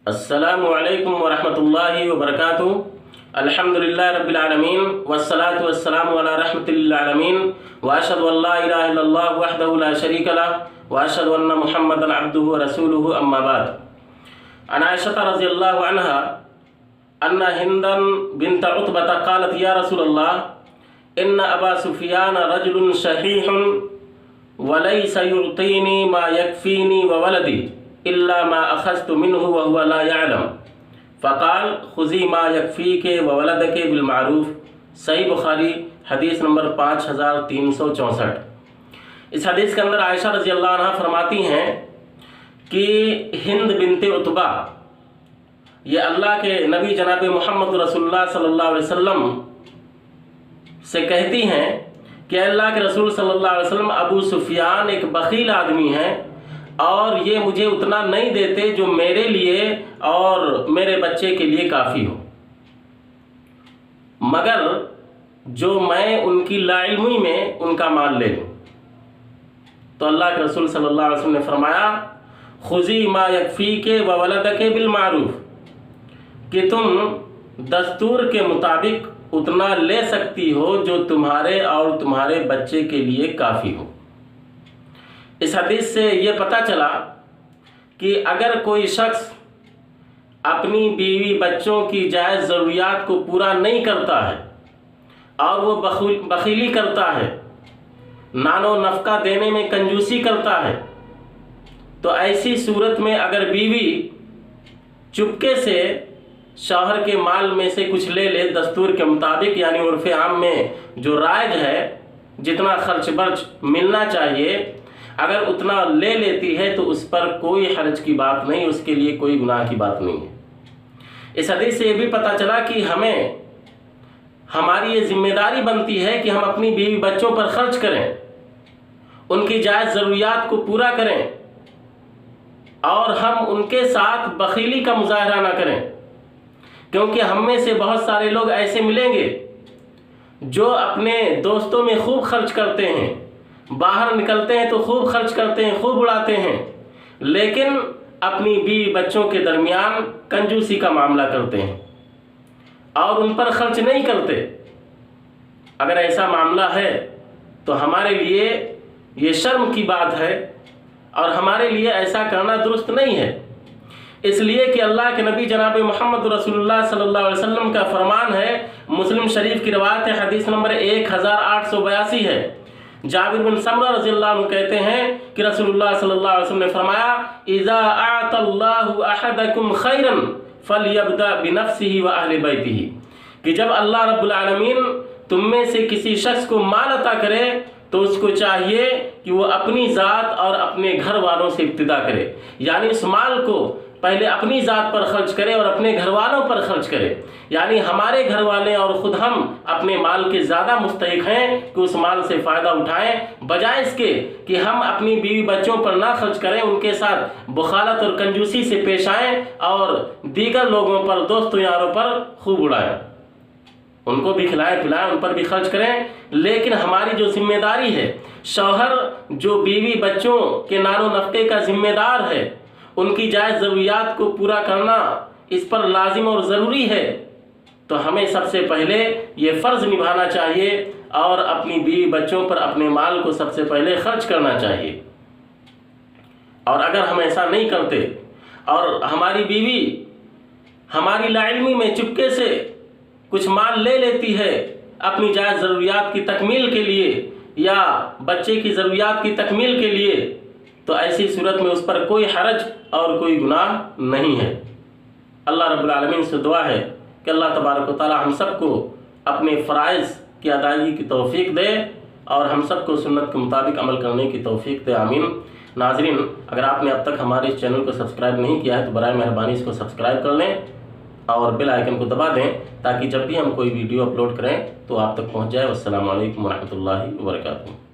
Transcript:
السلام علیکم ورحمۃ اللہ وبرکاتہ۔ الحمدللہ رب العالمین والصلاة والسلام علی رحمۃ للعالمین واشهد ان لا الہ الا اللہ وحدہ لا شریک لہ واشهد ان محمدا عبدہ ورسولہ اما بعد۔ عن عائشہ رضی اللہ عنہا ان ہندا بنت عتبہ قالت یا رسول اللہ ان ابا سفیان رجل شحیح وليس يعطيني ما يكفيني وولدي إلا ما أخذت منه وهو لا يعلم فقال خذي ما يكفيك وولدك بالمعروف۔ صحیح بخاری حدیث نمبر 5364۔ اس حدیث کے اندر عائشہ رضی اللہ عنہ فرماتی ہیں کہ ہند بنت عتبہ یہ اللہ کے نبی جناب محمد رسول اللہ صلی اللہ علیہ وسلم سے کہتی ہیں کہ اللہ کے رسول صلی اللہ علیہ وسلم ابو سفیان ایک بخیل آدمی ہیں اور یہ مجھے اتنا نہیں دیتے جو میرے لیے اور میرے بچے کے لیے کافی ہو، مگر جو میں ان کی لا علمی میں ان کا مال لے لوں۔ تو اللہ کے رسول صلی اللہ علیہ وسلم نے فرمایا خذی ما یکفیک وولدک بالمعروف، کہ تم دستور کے مطابق اتنا لے سکتی ہو جو تمہارے اور تمہارے بچے کے لیے کافی ہو۔ اس حدیث سے یہ پتہ چلا کہ اگر کوئی شخص اپنی بیوی بچوں کی جائز ضروریات کو پورا نہیں کرتا ہے اور وہ بخیلی کرتا ہے، نان و نفقہ دینے میں کنجوسی کرتا ہے، تو ایسی صورت میں اگر بیوی چپکے سے شوہر کے مال میں سے کچھ لے لے دستور کے مطابق، یعنی عرف عام میں جو رائج ہے جتنا خرچ برچ ملنا چاہیے اگر اتنا لے لیتی ہے تو اس پر کوئی حرج کی بات نہیں، اس کے لیے کوئی گناہ کی بات نہیں ہے۔ اس حدیث سے یہ بھی پتہ چلا کہ ہماری یہ ذمہ داری بنتی ہے کہ ہم اپنی بیوی بچوں پر خرچ کریں، ان کی جائز ضروریات کو پورا کریں اور ہم ان کے ساتھ بخیلی کا مظاہرہ نہ کریں، کیونکہ ہم میں سے بہت سارے لوگ ایسے ملیں گے جو اپنے دوستوں میں خوب خرچ کرتے ہیں، باہر نکلتے ہیں تو خوب خرچ کرتے ہیں، خوب اڑاتے ہیں، لیکن اپنی بیوی بچوں کے درمیان کنجوسی کا معاملہ کرتے ہیں اور ان پر خرچ نہیں کرتے۔ اگر ایسا معاملہ ہے تو ہمارے لیے یہ شرم کی بات ہے اور ہمارے لیے ایسا کرنا درست نہیں ہے، اس لیے کہ اللہ کے نبی جناب محمد رسول اللہ صلی اللہ علیہ وسلم کا فرمان ہے، مسلم شریف کی روایت ہے، حدیث نمبر 1882 ہے۔ جابر بن سمرہ رضی اللہ عنہ کہتے ہیں کہ رسول اللہ صلی اللہ علیہ وسلم نے فرمایا اذا اعطى الله احدكم خيرا فليبدا بنفسه واهل بيته، کہ جب اللہ رب العالمین تم میں سے کسی شخص کو مال عطا کرے تو اس کو چاہیے کہ وہ اپنی ذات اور اپنے گھر والوں سے ابتدا کرے، یعنی اس مال کو پہلے اپنی ذات پر خرچ کرے اور اپنے گھر والوں پر خرچ کرے، یعنی ہمارے گھر والے اور خود ہم اپنے مال کے زیادہ مستحق ہیں کہ اس مال سے فائدہ اٹھائیں، بجائے اس کے کہ ہم اپنی بیوی بچوں پر نہ خرچ کریں، ان کے ساتھ بخالت اور کنجوسی سے پیش آئیں اور دیگر لوگوں پر دوستوں یاروں پر خوب اڑائیں، ان کو بھی کھلائیں پلائیں، ان پر بھی خرچ کریں۔ لیکن ہماری جو ذمہ داری ہے، شوہر جو بیوی بچوں کے نان و نفقے کا ذمہ دار ہے، ان کی جائز ضروریات کو پورا کرنا اس پر لازم اور ضروری ہے، تو ہمیں سب سے پہلے یہ فرض نبھانا چاہیے اور اپنی بیوی بچوں پر اپنے مال کو سب سے پہلے خرچ کرنا چاہیے۔ اور اگر ہم ایسا نہیں کرتے اور ہماری بیوی ہماری لا علمی میں چپکے سے کچھ مال لے لیتی ہے اپنی جائز ضروریات کی تکمیل کے لیے یا بچے کی ضروریات کی تکمیل کے لیے، تو ایسی صورت میں اس پر کوئی حرج اور کوئی گناہ نہیں ہے۔ اللہ رب العالمین سے دعا ہے کہ اللہ تبارک و تعالی ہم سب کو اپنے فرائض کی ادائیگی کی توفیق دے اور ہم سب کو سنت کے مطابق عمل کرنے کی توفیق دے، آمین۔ ناظرین، اگر آپ نے اب تک ہمارے اس چینل کو سبسکرائب نہیں کیا ہے تو برائے مہربانی اس کو سبسکرائب کر لیں اور بیل آئیکن کو دبا دیں تاکہ جب بھی ہم کوئی ویڈیو اپلوڈ کریں تو آپ تک پہنچ جائے۔ والسلام علیکم ورحمۃ اللہ وبرکاتہ۔